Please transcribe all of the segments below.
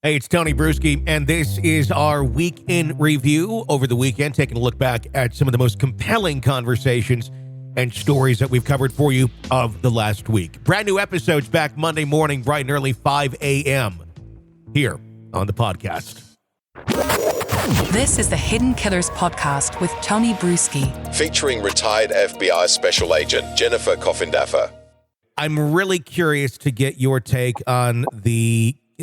Hey, it's Tony Brueski, and this is our week in review over the weekend, taking a look back at some of the most compelling conversations and stories that we've covered for you of the last week. Brand new episodes back Monday morning, bright and early, 5 a.m. here on the podcast. This is the Hidden Killers podcast with Tony Brueski, featuring retired FBI Special Agent Jennifer Coffindaffer. I'm really curious to get your take on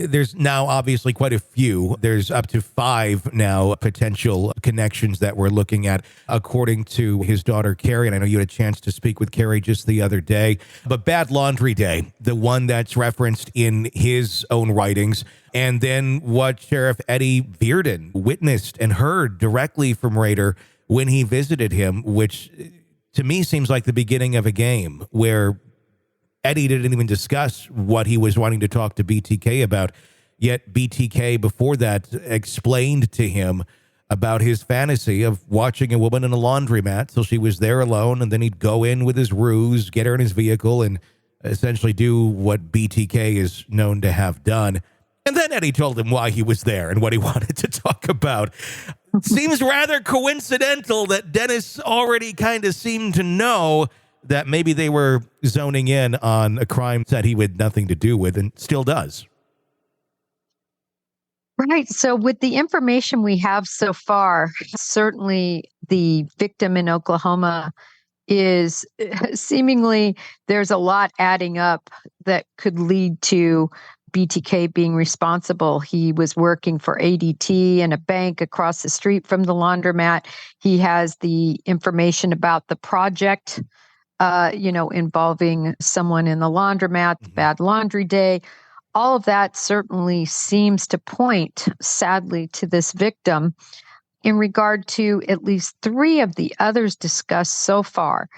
there's now obviously quite a few. There's up to 5 now potential connections that we're looking at, according to his daughter, Carrie. And I know you had a chance to speak with Carrie just the other day. But Bad Laundry Day, the one that's referenced in his own writings, and then what Sheriff Eddie Bearden witnessed and heard directly from Rader when he visited him, which to me seems like the beginning of a game where Eddie didn't even discuss what he was wanting to talk to BTK about, yet BTK before that explained to him about his fantasy of watching a woman in a laundromat till she was there alone, and then he'd go in with his ruse, get her in his vehicle, and essentially do what BTK is known to have done. And then Eddie told him why he was there and what he wanted to talk about. Seems rather coincidental that Dennis already kind of seemed to know that maybe they were zoning in on a crime that he had nothing to do with and still does. Right. So with the information we have so far, certainly the victim in Oklahoma is seemingly there's a lot adding up that could lead to BTK being responsible. He was working for ADT in a bank across the street from the laundromat. He has the information about the project involving someone in the laundromat, the Bad Laundry Day. All of that certainly seems to point, sadly, to this victim. In regard to at least 3 of the others discussed so far,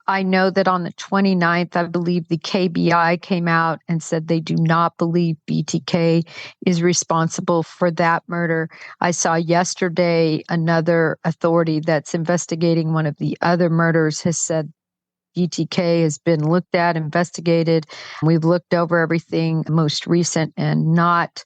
I know that on the 29th, I believe the KBI came out and said they do not believe BTK is responsible for that murder. I saw yesterday another authority that's investigating one of the other murders has said BTK has been looked at, investigated. We've looked over everything most recent and not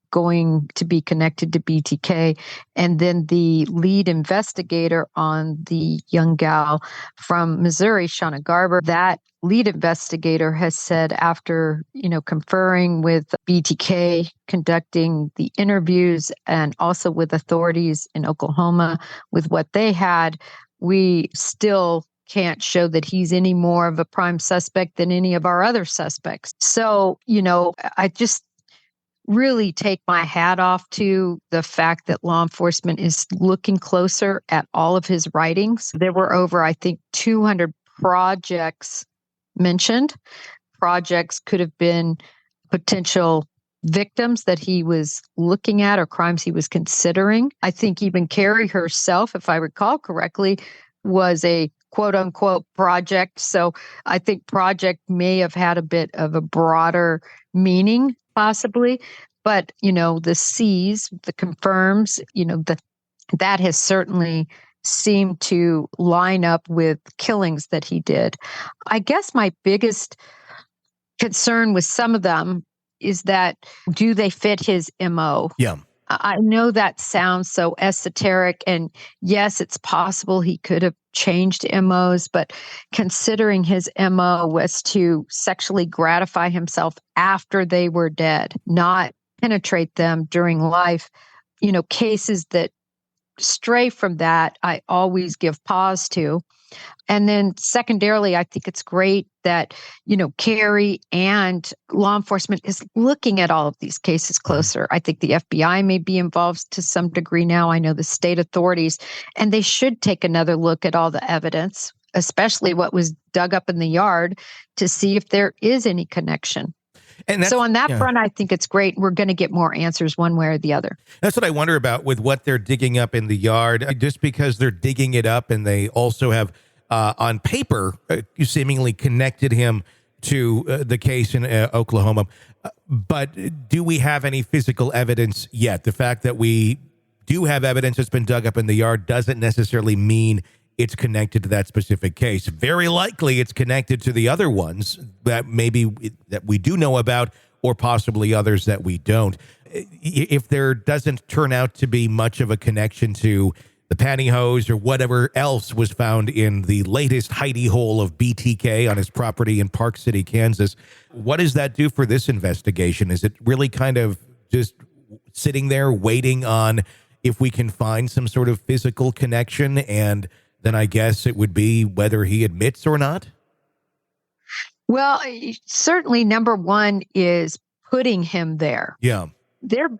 going to be connected to BTK. And then the lead investigator on the young gal from Missouri, Shauna Garber, that lead investigator has said after, conferring with BTK, conducting the interviews and also with authorities in Oklahoma with what they had, we still can't show that he's any more of a prime suspect than any of our other suspects. So, I just really take my hat off to the fact that law enforcement is looking closer at all of his writings. There were over, I think, 200 projects mentioned. Projects could have been potential victims that he was looking at or crimes he was considering. I think even Carrie herself, if I recall correctly, was a quote unquote project. So I think project may have had a bit of a broader meaning possibly, but the C's, the confirms, that has certainly seemed to line up with killings that he did. I guess my biggest concern with some of them is that do they fit his MO? Yeah. I know that sounds so esoteric, and yes, it's possible he could have changed MOs, but considering his MO was to sexually gratify himself after they were dead, not penetrate them during life, cases that stray from that, I always give pause to. And then secondarily, I think it's great that, Carrie and law enforcement is looking at all of these cases closer. I think the FBI may be involved to some degree now. I know the state authorities, and they should take another look at all the evidence, especially what was dug up in the yard, to see if there is any connection. And so on that front, I think it's great. We're going to get more answers one way or the other. That's what I wonder about with what they're digging up in the yard. Just because they're digging it up and they also have on paper seemingly connected him to the case in Oklahoma. But do we have any physical evidence yet? The fact that we do have evidence that's been dug up in the yard doesn't necessarily mean it's connected to that specific case. Very likely it's connected to the other ones that maybe that we do know about or possibly others that we don't. If there doesn't turn out to be much of a connection to the pantyhose or whatever else was found in the latest hidey hole of BTK on his property in Park City, Kansas, what does that do for this investigation? Is it really kind of just sitting there waiting on if we can find some sort of physical connection, and then I guess it would be whether he admits or not? Well, certainly number one is putting him there. Yeah.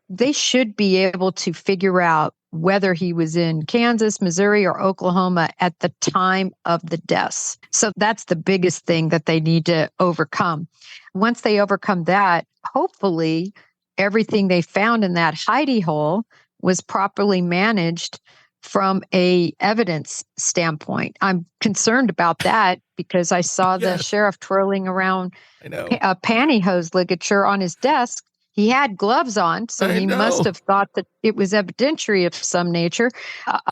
They should be able to figure out whether he was in Kansas, Missouri, or Oklahoma at the time of the deaths. So that's the biggest thing that they need to overcome. Once they overcome that, hopefully everything they found in that hidey hole was properly managed from a evidence standpoint. I'm concerned about that because I saw the sheriff twirling around a pantyhose ligature on his desk. He had gloves on, so he must have thought that it was evidentiary of some nature.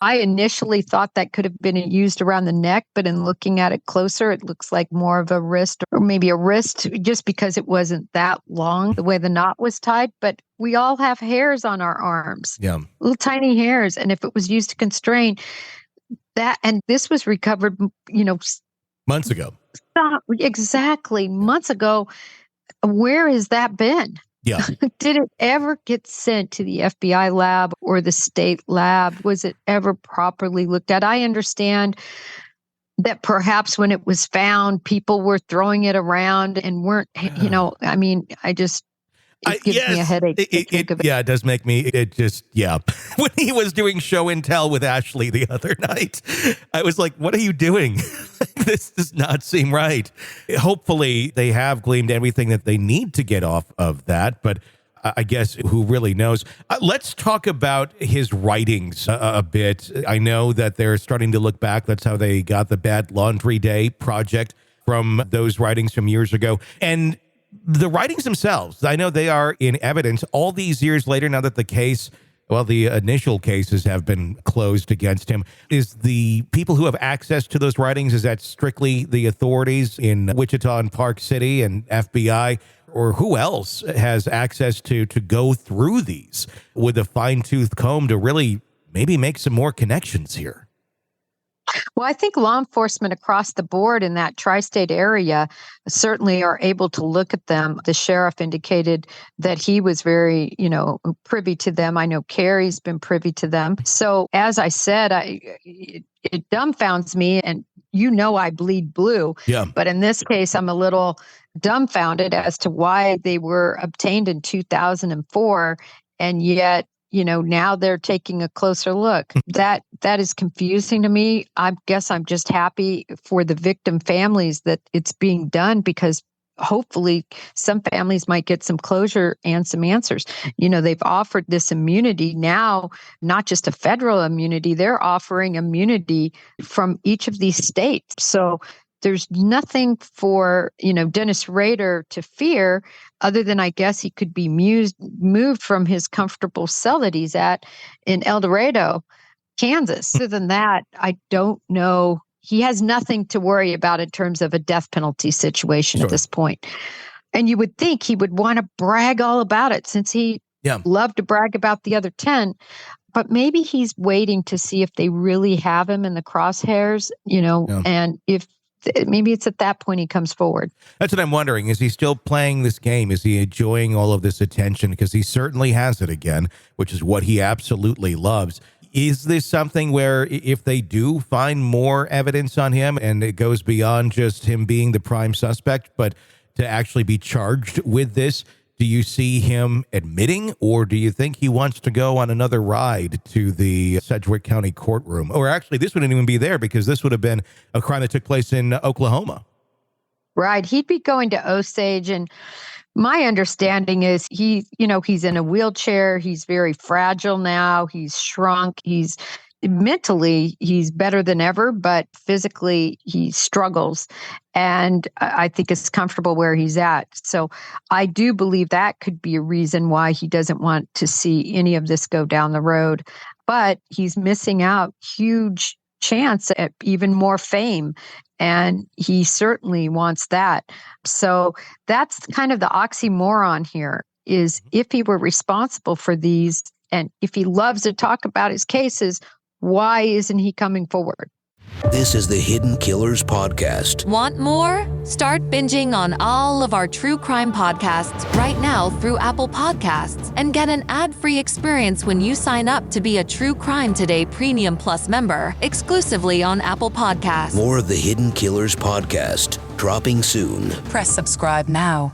I initially thought that could have been used around the neck, but in looking at it closer, it looks like more of a wrist, or maybe a wrist, just because it wasn't that long, the way the knot was tied. But we all have hairs on our arms, little tiny hairs. And if it was used to constrain that, and this was recovered, months ago. Exactly. Months ago. Where has that been? Yeah. Did it ever get sent to the FBI lab or the state lab? Was it ever properly looked at? I understand that perhaps when it was found, people were throwing it around and weren't, it gives me a headache to think of it. Yeah, it does make me, when he was doing show and tell with Ashley the other night, I was like, what are you doing? This does not seem right. Hopefully they have gleaned everything that they need to get off of that, but I guess who really knows? Let's talk about his writings a bit. I know that they're starting to look back. That's how they got the Bad Laundry Day project from those writings from years ago. And the writings themselves, I know they are in evidence all these years later, now that the initial cases have been closed against him. Is the people who have access to those writings, is that strictly the authorities in Wichita and Park City and FBI, or who else has access to go through these with a fine-tooth comb to really maybe make some more connections here? Well, I think law enforcement across the board in that tri-state area certainly are able to look at them. The sheriff indicated that he was very, privy to them. I know Carrie's been privy to them. So as I said, it dumbfounds me, and I bleed blue. Yeah. But in this case, I'm a little dumbfounded as to why they were obtained in 2004, and yet now they're taking a closer look. That is confusing to me. I guess I'm just happy for the victim families that it's being done, because hopefully some families might get some closure and some answers. They've offered this immunity now, not just a federal immunity, they're offering immunity from each of these states. So there's nothing for, Dennis Rader to fear, other than I guess he could be moved from his comfortable cell that he's at in El Dorado, Kansas. Other than that, I don't know. He has nothing to worry about in terms of a death penalty situation at this point. And you would think he would want to brag all about it, since he loved to brag about the other 10. But maybe he's waiting to see if they really have him in the crosshairs, and if maybe it's at that point he comes forward. That's what I'm wondering. Is he still playing this game? Is he enjoying all of this attention? Because he certainly has it again, which is what he absolutely loves. Is this something where if they do find more evidence on him, and it goes beyond just him being the prime suspect, but to actually be charged with this, do you see him admitting, or do you think he wants to go on another ride to the Sedgwick County courtroom? Or actually, this wouldn't even be there, because this would have been a crime that took place in Oklahoma. Right. He'd be going to Osage. And my understanding is he's in a wheelchair. He's very fragile now. He's shrunk. Mentally, he's better than ever, but physically he struggles. And I think it's comfortable where he's at. So I do believe that could be a reason why he doesn't want to see any of this go down the road. But he's missing out huge chance at even more fame. And he certainly wants that. So that's kind of the oxymoron here is if he were responsible for these and if he loves to talk about his cases, why isn't he coming forward? This is the Hidden Killers Podcast. Want more? Start binging on all of our true crime podcasts right now through Apple Podcasts and get an ad-free experience when you sign up to be a True Crime Today Premium Plus member exclusively on Apple Podcasts. More of the Hidden Killers Podcast dropping soon. Press subscribe now.